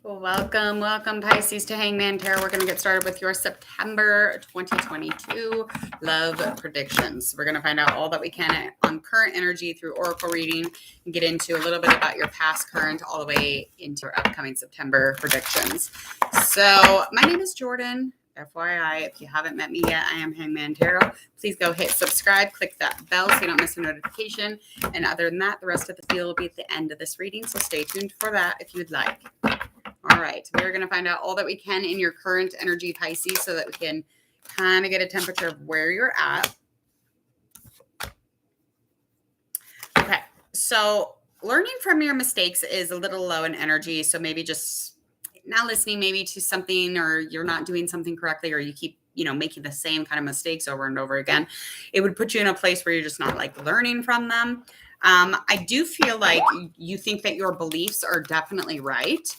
Welcome, welcome, Pisces, to Hangman Tarot. We're going to get started with your September 2022 love predictions. We're going to find out all that we can on current energy through oracle reading and get into a little bit about your past, current, all the way into your upcoming September predictions. So my name is Jordan. FYI, if you haven't met me yet, I am Hangman Tarot. Please go hit subscribe, click that bell so you don't miss a notification. And other than that, the rest of the field will be at the end of this reading, so stay tuned for that if you would like. All right, we're going to find out all that we can in your current energy, Pisces, so that we can kind of get a temperature of where you're at. Okay, so learning from your mistakes is a little low in energy, so maybe just not listening maybe to something, or you're not doing something correctly, or you keep making the same kind of mistakes over and over again. It would put you in a place where you're just not like learning from them. I do feel like you think that your beliefs are definitely right.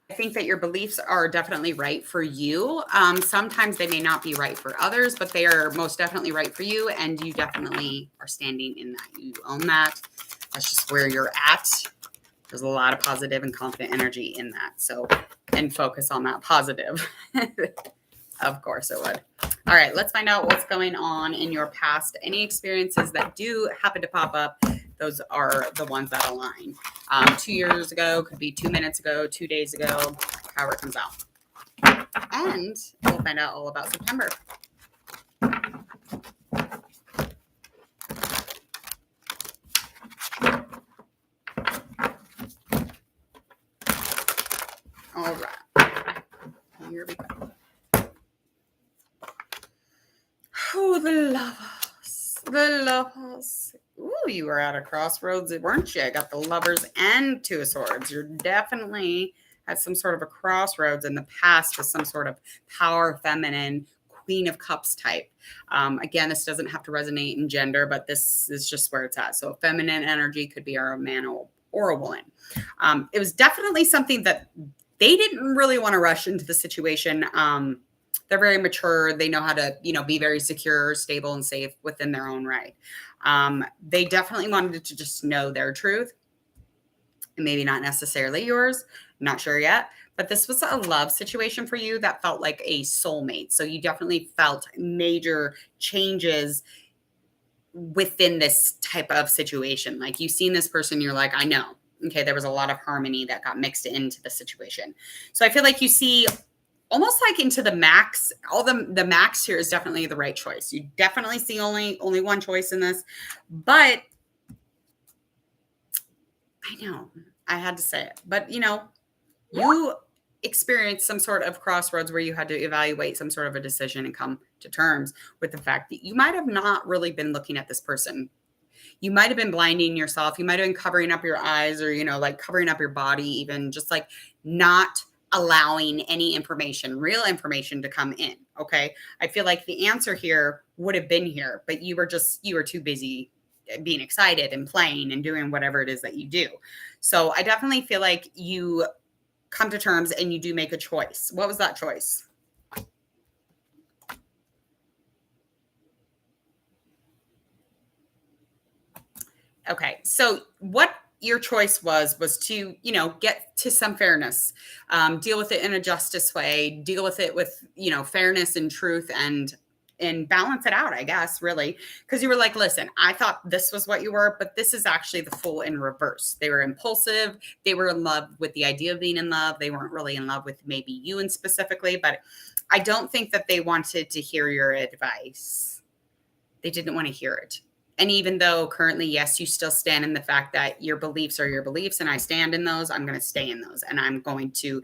I think that your beliefs are definitely right for you. Sometimes they may not be right for others, but they are most definitely right for you. And you definitely are standing in that. You own that. That's just where you're at. There's a lot of positive and confident energy in that. So, and focus on that positive. Of course it would. All right, let's find out what's going on in your past. Any experiences that do happen to pop up, those are the ones that align. 2 years ago, could be 2 minutes ago, 2 days ago, however it comes out. And we'll find out all about September. All right, here we go. Oh, the lovers. The lovers. Ooh, you were at a crossroads, weren't you? I got the lovers and two of swords. You're definitely at some sort of a crossroads in the past with some sort of power, feminine, queen of cups type. Again, this doesn't have to resonate in gender, but this is just where it's at. So feminine energy could be a man or a woman. It was definitely something that they didn't really want to rush into the situation. They're very mature. They know how to, be very secure, stable, and safe within their own right. They definitely wanted to just know their truth. Maybe not necessarily yours. I'm not sure yet. But this was a love situation for you that felt like a soulmate. So you definitely felt major changes within this type of situation. Like you've seen this person, you're like, I know. Okay, there was a lot of harmony that got mixed into the situation. So I feel like you see almost like into the max. All the max here is definitely the right choice. You definitely see only one choice in this, but I know I had to say it, but you experienced some sort of crossroads where you had to evaluate some sort of a decision and come to terms with the fact that you might have not really been looking at this person. You might have been blinding yourself. You might have been covering up your eyes, or, like covering up your body, even just like not allowing any information, real information, to come in. Okay. I feel like the answer here would have been here, but you were too busy being excited and playing and doing whatever it is that you do. So I definitely feel like you come to terms and you do make a choice. What was that choice? Okay. So what your choice was to, get to some fairness, deal with it in a justice way, deal with it with, fairness and truth, and balance it out, I guess, really. Because you were like, listen, I thought this was what you were, but this is actually the full in reverse. They were impulsive. They were in love with the idea of being in love. They weren't really in love with maybe you and specifically, but I don't think that they wanted to hear your advice. They didn't want to hear it. And even though currently, yes, you still stand in the fact that your beliefs are your beliefs, and I stand in those, I'm going to stay in those, and I'm going to,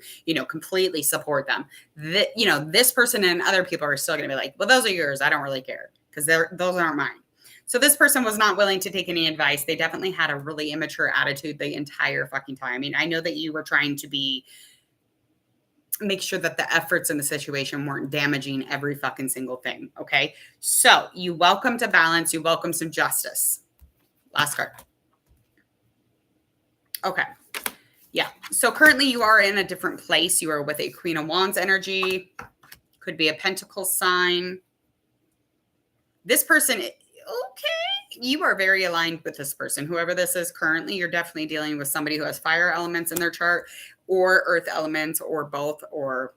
completely support them. This person and other people are still going to be like, well, those are yours. I don't really care, because those aren't mine. So this person was not willing to take any advice. They definitely had a really immature attitude the entire fucking time. I mean, I know that you were trying to make sure that the efforts in the situation weren't damaging every fucking single thing. Okay. So you welcomed a balance. You welcome some justice. Last card. Okay. Yeah. So currently you are in a different place. You are with a Queen of Wands energy. Could be a Pentacle sign. This person, Okay. You are very aligned with this person. Whoever this is currently, you're definitely dealing with somebody who has fire elements in their chart or earth elements or both or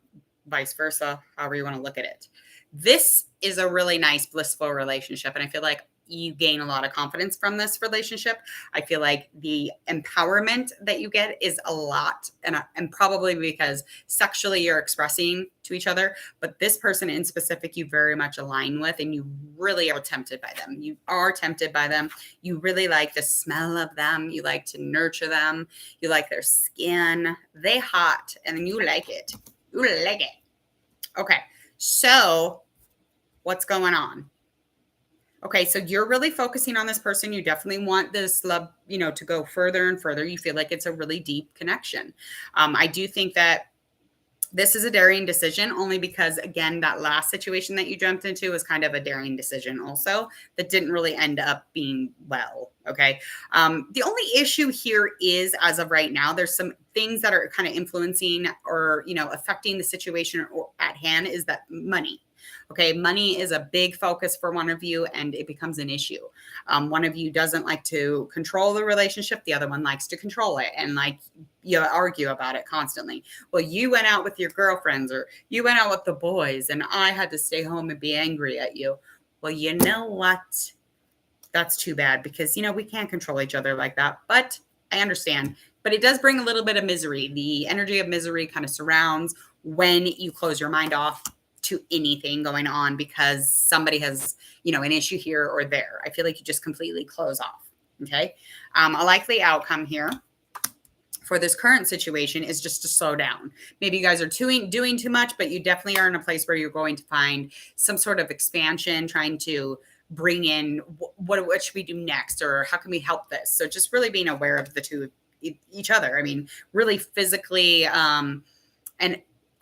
vice versa, however you want to look at it. This is a really nice, blissful relationship. And I feel like you gain a lot of confidence from this relationship. I feel like the empowerment that you get is a lot. And probably because sexually you're expressing to each other, but this person in specific, you very much align with, and you really are tempted by them. You are tempted by them. You really like the smell of them. You like to nurture them. You like their skin. They hot, and you like it. You like it. Okay. So what's going on? Okay, so you're really focusing on this person. You definitely want this love, to go further and further. You feel like it's a really deep connection. I do think that this is a daring decision only because, again, that last situation that you jumped into was kind of a daring decision also that didn't really end up being well. Okay. The only issue here is, as of right now, there's some things that are kind of influencing or, affecting the situation at hand is that money. Okay. Money is a big focus for one of you and it becomes an issue. One of you doesn't like to control the relationship. The other one likes to control it. And you argue about it constantly. Well, you went out with your girlfriends or you went out with the boys and I had to stay home and be angry at you. Well, you know what? That's too bad because, we can't control each other like that. But I understand. But it does bring a little bit of misery. The energy of misery kind of surrounds when you close your mind off to anything going on because somebody has, an issue here or there. I feel like you just completely close off. Okay. A likely outcome here for this current situation is just to slow down. Maybe you guys are doing too much, but you definitely are in a place where you're going to find some sort of expansion, trying to bring in what should we do next, or how can we help this? So just really being aware of the two, each other. I mean, really physically, and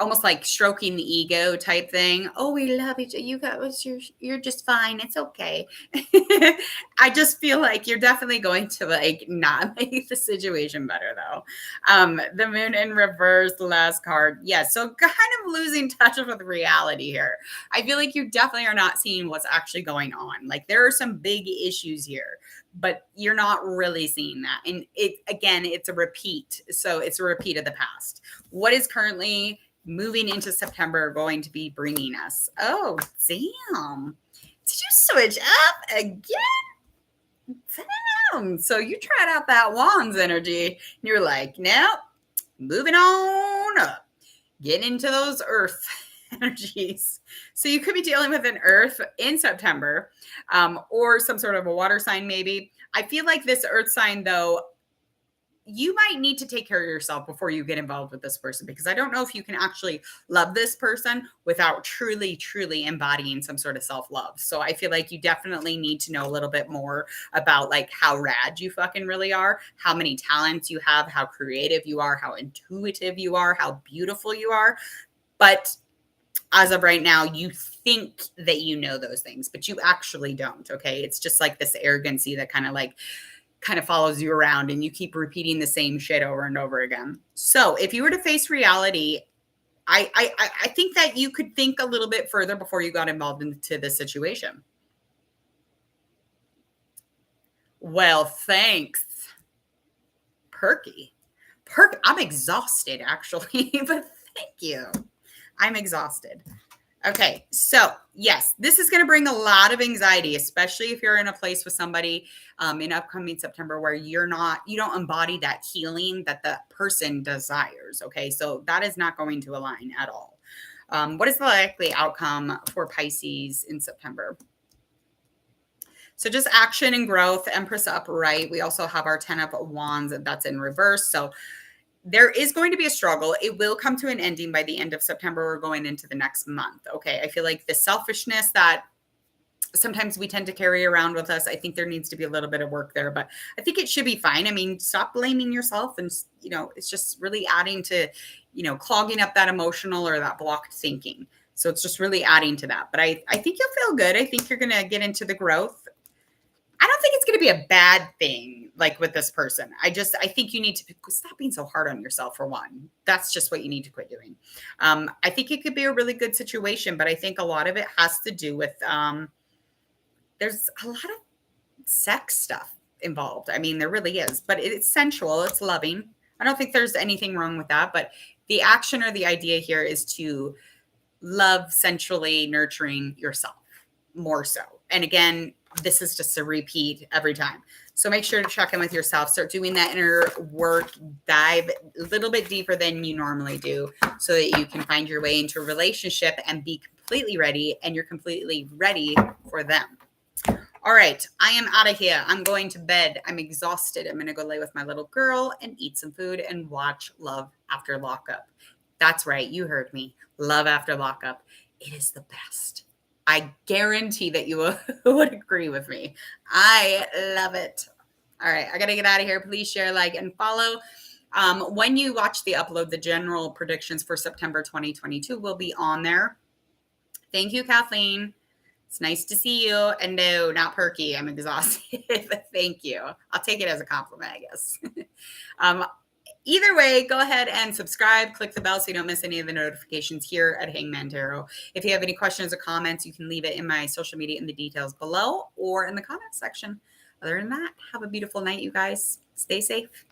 almost like stroking the ego type thing. Oh, we love each other. You guys, you're just fine. It's okay. I just feel like you're definitely going to not make the situation better though. The moon in reverse, the last card. Yeah. So kind of losing touch with reality here. I feel like you definitely are not seeing what's actually going on. Like there are some big issues here, but you're not really seeing that. And it's a repeat. So it's a repeat of the past. What is currently moving into September going to be bringing us? Oh, damn. Did you switch up again? Damn. So you tried out that Wands energy. And you're like, nope, moving on up. Getting into those Earth energies. So you could be dealing with an Earth in September, or some sort of a water sign maybe. I feel like this Earth sign, though, you might need to take care of yourself before you get involved with this person, because I don't know if you can actually love this person without truly, truly embodying some sort of self-love. So I feel like you definitely need to know a little bit more about how rad you fucking really are, how many talents you have, how creative you are, how intuitive you are, how beautiful you are. But as of right now, you think that you know those things, but you actually don't. Okay. It's just like this arrogancy that kind of follows you around and you keep repeating the same shit over and over again. So if you were to face reality, I think that you could think a little bit further before you got involved into this situation. Well, thanks. Perky. I'm exhausted actually, but thank you. I'm exhausted. Okay, so yes, this is going to bring a lot of anxiety, especially if you're in a place with somebody in upcoming September where you don't embody that healing that the person desires. Okay, so that is not going to align at all. What is the likely outcome for Pisces in September? So just action and growth, Empress upright. We also have our 10 of Wands that's in reverse. So there is going to be a struggle. It will come to an ending by the end of September or going into the next month. Okay. I feel like the selfishness that sometimes we tend to carry around with us, I think there needs to be a little bit of work there, but I think it should be fine. I mean, stop blaming yourself. And, it's just really adding to, clogging up that emotional or that blocked thinking. So it's just really adding to that. But I think you'll feel good. I think you're going to get into the growth. I don't think it's going to be a bad thing with this person. I think you need to stop being so hard on yourself for one. That's just what you need to quit doing. I think it could be a really good situation, but I think a lot of it has to do with there's a lot of sex stuff involved. I mean, there really is, but it's sensual, it's loving. I don't think there's anything wrong with that, but the action or the idea here is to love sensually nurturing yourself more so. And again, this is just a repeat every time. So make sure to check in with yourself, start doing that inner work, dive a little bit deeper than you normally do so that you can find your way into a relationship and be completely ready, and you're completely ready for them. All right, I am out of here. I'm going to bed. I'm exhausted. I'm going to go lay with my little girl and eat some food and watch Love After Lockup. That's right. You heard me. Love After Lockup. It is the best. I guarantee that you would agree with me. I love it. All right, I got to get out of here. Please share, like, and follow. When you watch the upload, the general predictions for September 2022 will be on there. Thank you, Kathleen. It's nice to see you. And no, not perky. I'm exhausted. Thank you. I'll take it as a compliment, I guess. Either way, go ahead and subscribe. Click the bell so you don't miss any of the notifications here at Hangman Tarot. If you have any questions or comments, you can leave it in my social media in the details below or in the comments section. Other than that, have a beautiful night, you guys. Stay safe.